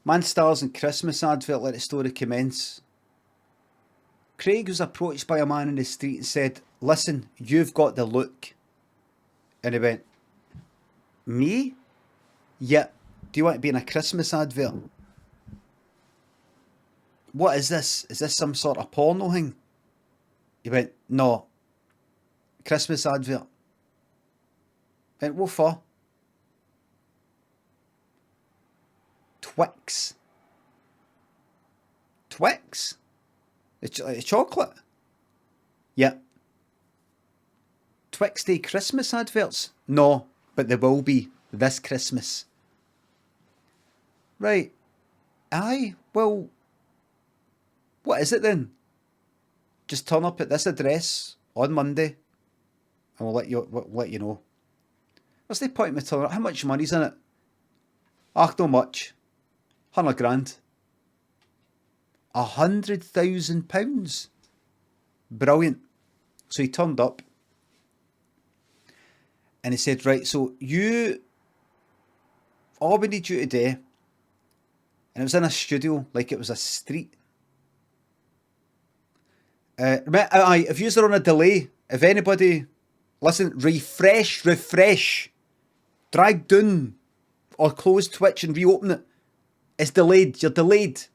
Man stars in Christmas advert, let the story commence. Craig was approached by a man in the street and said, "Listen, you've got the look." And he went, "Me? Yeah. Do you want to be in a Christmas advert?" "What is this? Is this some sort of porno thing?" He went, "No. Christmas advert." I went, "What for?" "Twix." "Twix? It's like chocolate?" "Yeah." "Twix Day Christmas adverts?" "No, but there will be this Christmas." "Right. Aye, well, what is it then?" "Just turn up at this address on Monday and we'll let you know." "What's the point of me turning up? How much money's in it?" "Ach, not much. 100 grand. £100,000. Brilliant. So he turned up and he said, "Right, so all we need you to do," and it was in a studio, like it was a street. If you're on a delay, if anybody, listen, refresh, drag down or close Twitch and reopen it. It's delayed, you're delayed.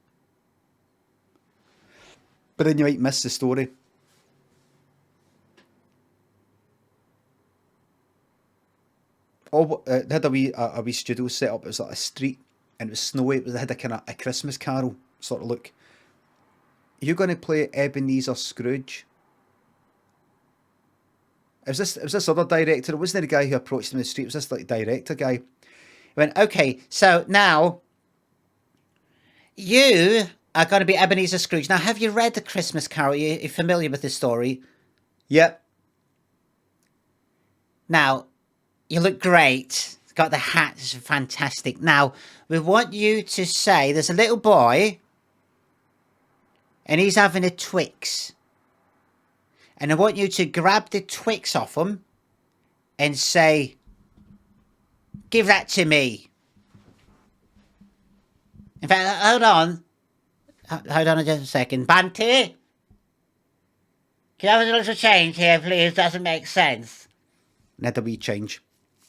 But then you might miss the story. They had a wee studio set up. It was like a street and it was snowy. They had a kind of a Christmas Carol sort of look. "Are you going to play Ebenezer Scrooge?" It was this other director. It wasn't the guy who approached him in the street. It was this like director guy. He went, "Okay, so now you are going to be Ebenezer Scrooge. Now, have you read the Christmas Carol? Are you familiar with the story?" "Yep." "Now, you look great. Got the hat, it's fantastic. Now, we want you to say there's a little boy and he's having a Twix. And I want you to grab the Twix off him and say, 'Give that to me.' In fact, hold on. Hold on just a second. Bunty? Can I have a little change here, please? Doesn't make sense." Let a wee change.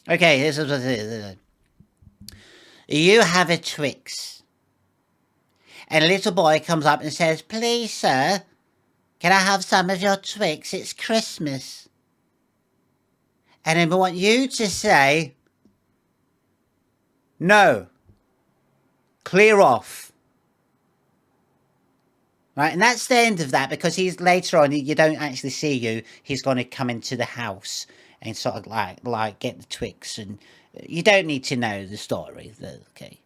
"Okay, this is what it is. You have a Twix. And a little boy comes up and says, 'Please, sir, can I have some of your Twix? It's Christmas.' And then I want you to say, 'No. Clear off.' Right, and that's the end of that, because he's later on, you don't actually see you. He's going to come into the house and sort of like get the Twix, and you don't need to know the story. Okay.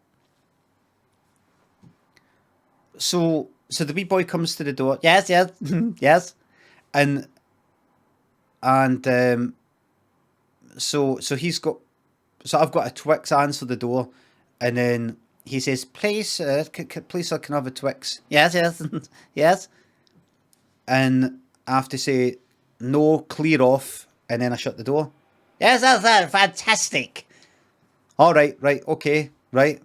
So the wee boy comes to the door. Yes, yes, and so he's got. So I've got a Twix. Answer the door, and then he says, "Please, sir, please, sir, can I have a Twix?" "Yes, yes." And I have to say, "No, clear off," and then I shut the door. "Yes, that's fantastic." "All right, okay, right.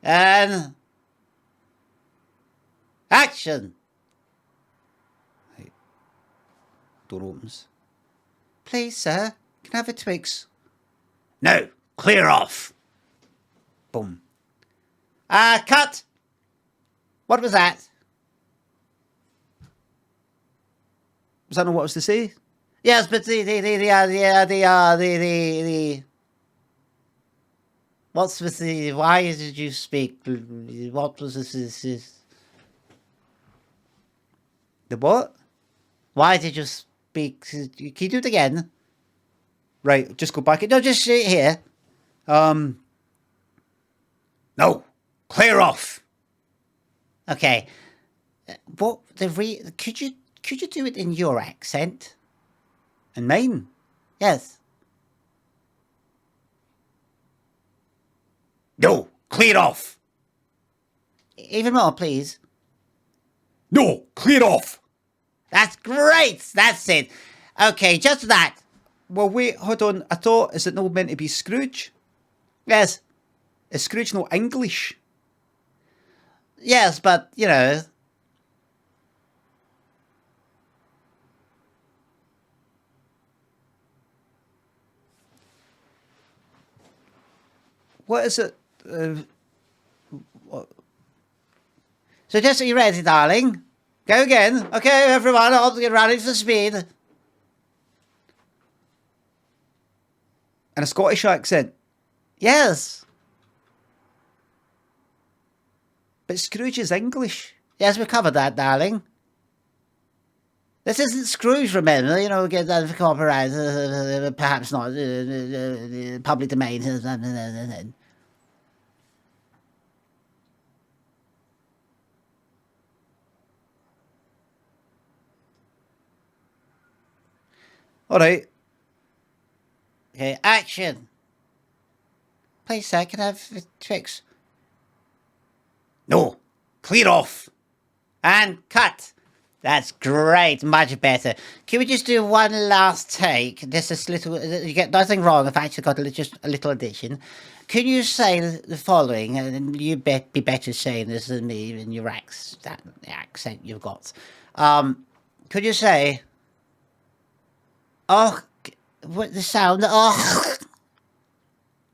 And action. Right. Door opens. "Please, sir, can I have a Twix?" "No, clear off." Boom. Cut. What was that? Was that not what I was to say? Yes, but the what's with the? Why did you speak? What was this? The what? Why did you speak? Can you do it again? Right, just go back. No, just sit here. No, clear off. Okay. What could you do it in your accent? And mine? Yes. No, clear off. Even more, please. No, clear off. That's great. That's it. Okay, just that. Well, wait, hold on. I thought, is it not meant to be Scrooge? Yes. Is Scrooge not English? Yes, but, you know. What is it? So just are you ready, darling? Go again. Okay, everyone, I'll get ready for speed. In a Scottish accent. Yes. But Scrooge is English. Yes, we covered that, darling. This isn't Scrooge, remember? You know, get that for copyright, perhaps not, public domain. All right. Okay, action. Please, sir, can I have the tricks? No, clear off. And cut. That's great, much better. Can we just do one last take? This is little. You get nothing wrong. I've actually got just a little addition. Can you say the following? And you be better saying this than me in your accent you've got. Could you say? Oh, what the sound? Oh,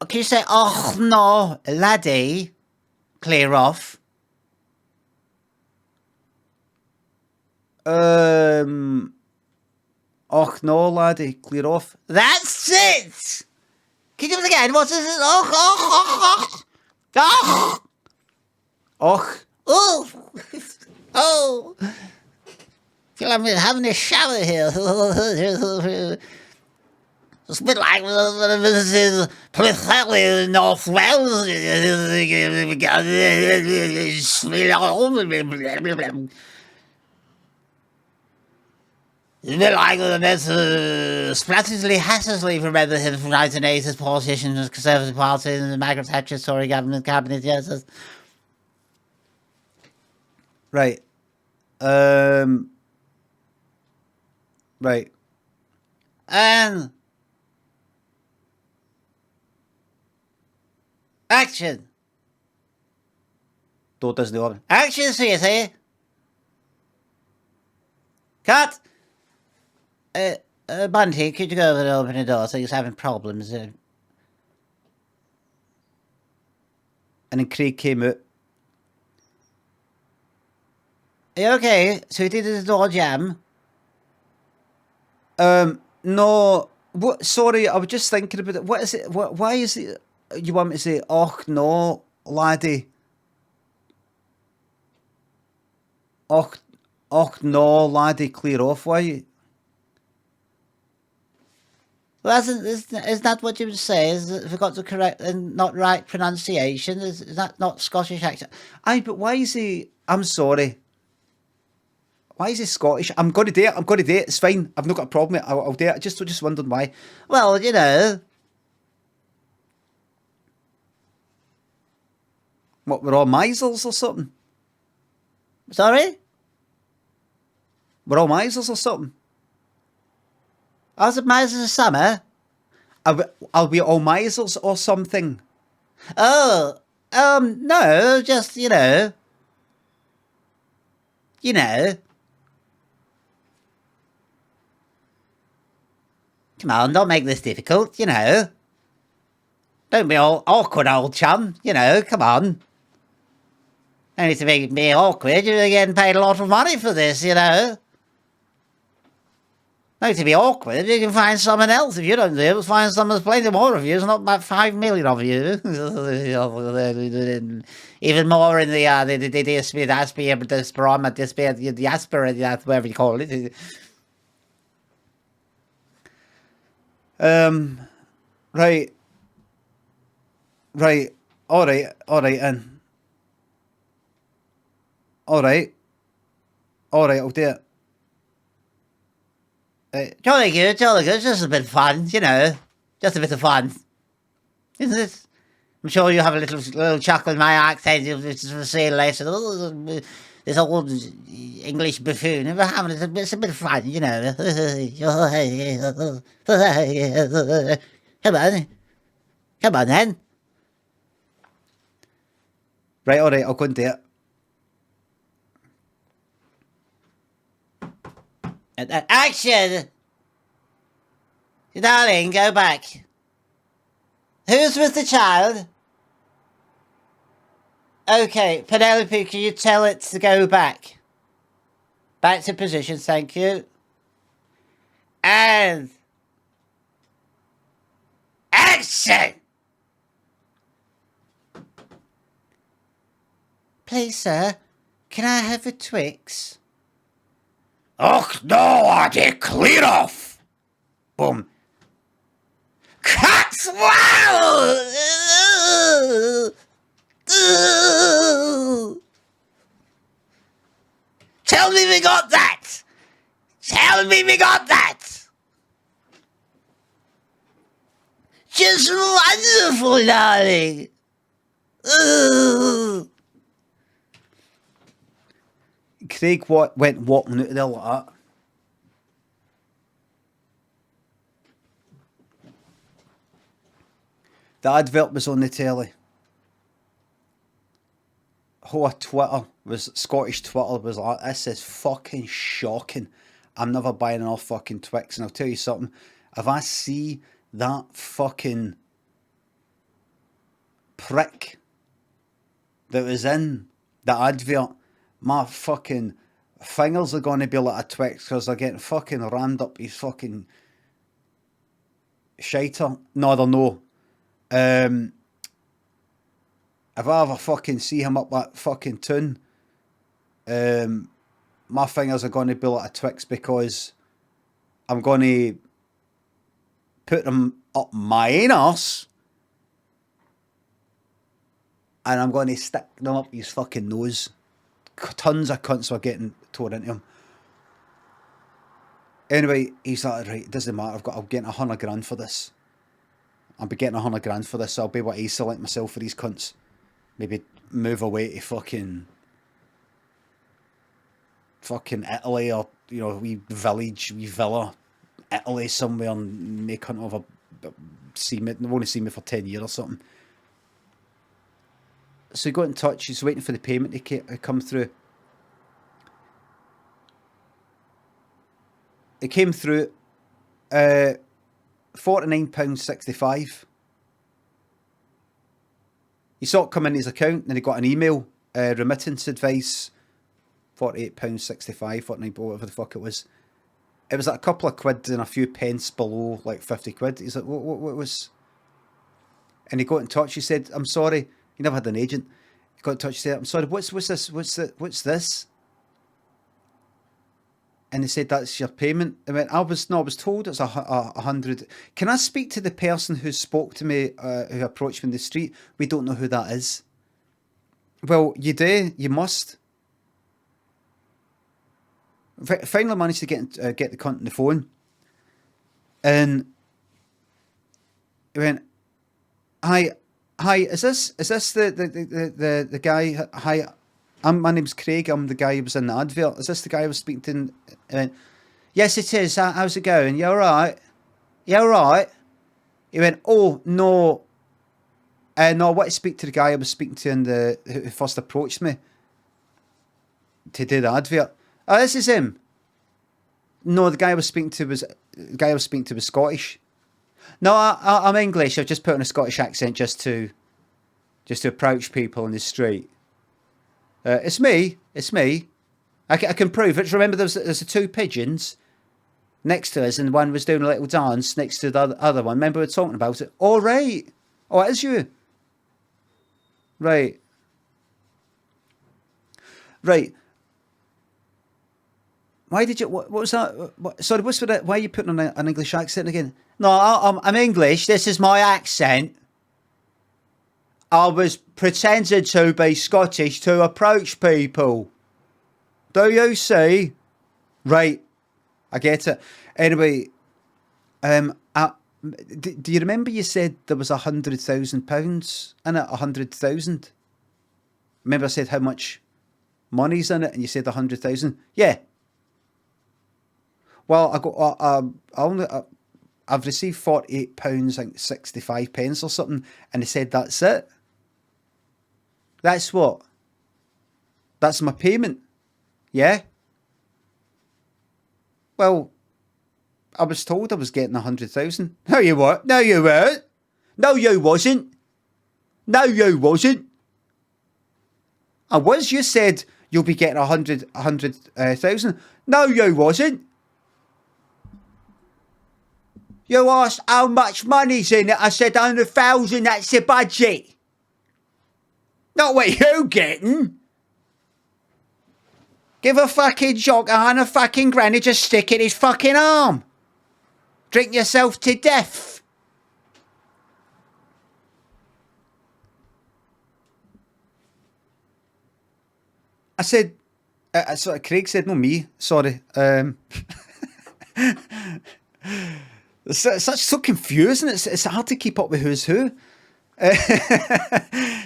can you say? Oh no, laddie, clear off. Och no, laddie, clear off. That's it! Can you do it again? What's this? Oh, oh, oh, oh, Och. oh, oh. Feel I'm having a shower here. It's a bit like this is Plytheli in North Wales. It's a bit like this Splattersley Hattersley from him from 1980s politicians, the Conservative Party, and the Margaret Thatcher Tory government cabinet, yes. Right. Right. And action. Door doesn't open. Action, sweetie. Cut. Bunty, could you go over and open the door? So he's having problems. And then Craig came out. Are you okay? Sweetie, did the door jam? No. What? Sorry, I was just thinking about it. What is it? Why is it? You want me to say, "Och no, laddie"? Och no, laddie, clear off. Why? Well, is that what you would say? Is forgot the correct and not right pronunciation? Is that not Scottish accent? Aye, but why is he? I'm sorry. Why is he Scottish? I'm going to do it. I'm going to do it. It's fine. I've not got a problem with it. I'll do it. I just wondered why. Well, you know. What, we're all misers or something? Sorry? We're all misers or something? Was it Miles of Summer? Are we all misers or something? Oh, no, just, you know. You know. Come on, don't make this difficult, you know. Don't be all awkward, old chum, you know, come on. Don't need to make me awkward, you're getting paid a lot of money for this, you know. No, to be awkward, you can find someone else. If you don't do it, find someone. There's plenty more of you. There's not about 5 million of you. Even more in the diaspora, whatever you call it. Right. Right. All right, and all right, I'll do it. Jolly good, jolly good. It's just a bit of fun, you know. Just a bit of fun. Isn't it? I'm sure you have a little chuckle in my accent. You'll see it later. This old English buffoon. It's a bit of fun, you know. Come on. Come on, then. Right, all right, I'll go and do it. Action! Darling, go back. Who's with the child? Okay, Penelope, can you tell it to go back? Back to position, thank you. And... action! Please, sir, can I have a Twix? Oh, no, Addy, clear off! Boom. Cut! Wow! Tell me we got that! Tell me we got that! Just wonderful, darling! Craig went walking out of there like that. The advert was on the telly. Scottish Twitter was like, this is fucking shocking. I'm never buying enough fucking Twix. And I'll tell you something, if I see that fucking prick that was in the advert, my fucking fingers are going to be like a Twix because they're getting fucking rammed up his fucking shiter. No, they're no. If I ever fucking see him up that fucking tune, my fingers are going to be like a Twix because I'm going to put them up my arse and I'm going to stick them up his fucking nose. Tons of cunts were getting torn into him. Anyway, he's like, right, it doesn't matter, I'm getting 100 grand for this. I'll be getting 100 grand for this, so I'll be able to isolate myself for these cunts. Maybe move away to fucking Italy or, you know, a wee village, wee villa, Italy somewhere and make cunt of they want to see me for 10 years or something. So he got in touch, he's waiting for the payment to come through. It came through, £49.65. He saw it come in his account, and he got an email, remittance advice, £48.65, 49, whatever the fuck it was. It was like a couple of quid and a few pence below, like 50 quid. He's like, what was... And he got in touch, he said, I'm sorry. He never had an agent. He got in touch, he said, I'm sorry, what's this? What's this? And they said, that's your payment. I went, I was told it's 100. Can I speak to the person who spoke to me, who approached me in the street? We don't know who that is. Well, you do. You must. Finally managed to get the cunt on the phone. And he went, hi, is this the guy? Hi, my name's Craig. I'm the guy who was in the advert. Is this the guy I was speaking to? And he went, yes, it is. How's it going? You all right? You all right? He went, oh, no. No, I want to speak to the guy I was speaking to who first approached me to do the advert. Oh, this is him. No, the guy I was speaking to was Scottish. No, I'm English. I've just put on a Scottish accent just to approach people in the street. It's me. I can prove it. Remember, there's the two pigeons next to us, and one was doing a little dance next to the other one. Remember we were talking about it? All right. Oh, it is you. Right. Why did you? What was that? Sorry, what's for that? Why are you putting on an English accent again? No, I'm English. This is my accent. I was pretending to be Scottish to approach people. Do you see? Right. I get it. Anyway, do you remember you said there was £100,000 in it? 100,000. Remember I said how much money's in it, and you said 100,000. Yeah. Well, I've received £48.65 or something, and they said that's it. That's what? That's my payment. Yeah? well, I was told I was getting 100,000. No, you weren't. No, you weren't. No, you wasn't. No, you wasn't. I was. You said you'll be getting 100,000. No, you wasn't. You asked how much money's in it. I said 100,000. That's the budget. Not what you getting. Give a fucking jock 100 fucking grand and just stick in his fucking arm. Drink yourself to death. I said, sorry, Craig said, no, me, sorry. It's so confusing. It's hard to keep up with who's who.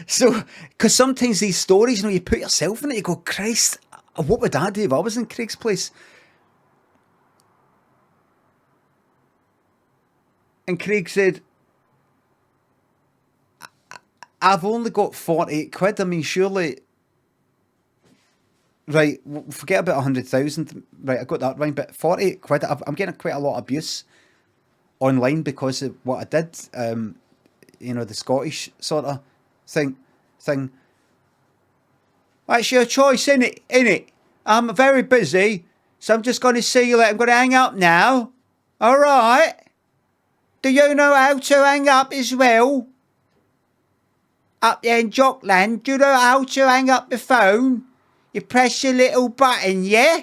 So, because sometimes these stories, you know, you put yourself in it, you go, Christ, what would I do if I was in Craig's place? And Craig said, I've only got 48 quid. I mean, surely, right, forget about 100,000. Right, I got that right, but 48 quid, I'm getting quite a lot of abuse online because of what I did. You know, the Scottish sort of thing. That's your choice, innit? I'm very busy, so I'm just going to see you later. I'm going to hang up now. All right? Do you know how to hang up as well? Up there in Jockland, do you know how to hang up the phone? You press your little button, yeah?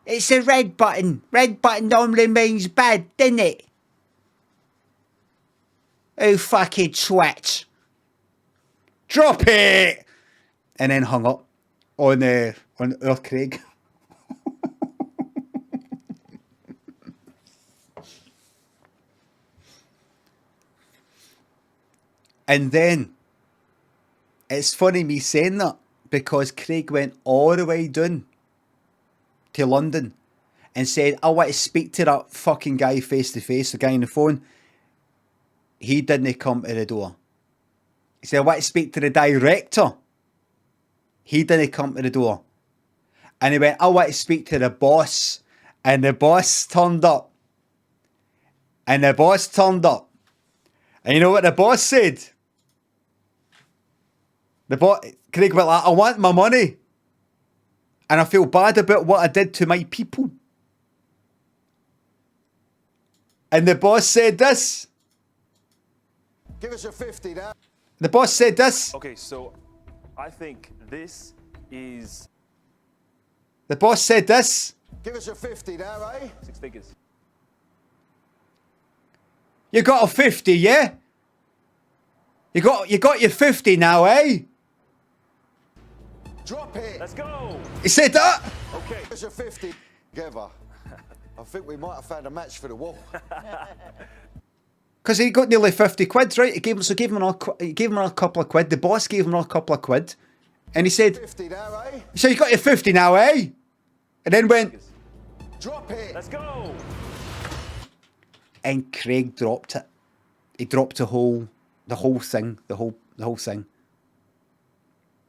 It's a red button. Red button normally means bad, doesn't it? Oh, fucking twat. Drop it! And then hung up on Earth Craig. And then, it's funny me saying that, because Craig went all the way down to London and said, I want to speak to that fucking guy face to face, the guy on the phone. He didn't come to the door. He said, I want to speak to the director. He didn't come to the door. And he went, I want to speak to the boss. And the boss turned up. And the boss turned up. And you know what the boss said? Craig went like, I want my money. And I feel bad about what I did to my people. And the boss said this. Give us a 50 now. The boss said this. Okay, so I think this is The boss said this. Give us a 50 now, eh? 6 figures. You got a 50, yeah? You got your 50 now, eh? Drop it. Let's go. He said that. Okay. Give us a 50 together. I think we might have found a match for the wall. Because he got nearly 50 quid, right? He gave him a couple of quid. The boss gave him a couple of quid. And he said, 50 now, eh? so you got your 50 now, eh? And then went, Drop it. Let's go. and Craig dropped it. He dropped the whole thing. The whole thing.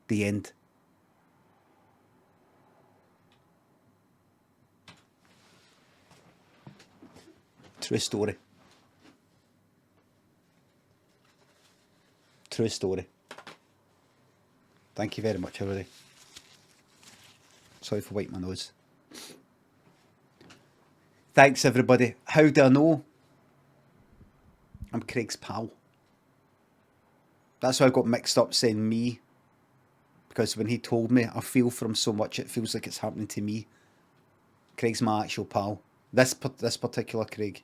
The end. True story. True story. Thank you very much, everybody. Sorry for wiping my nose. Thanks, everybody. How do I know? I'm Craig's pal. That's why I got mixed up saying me. Because when he told me, I feel for him so much, it feels like it's happening to me. Craig's my actual pal. This particular Craig.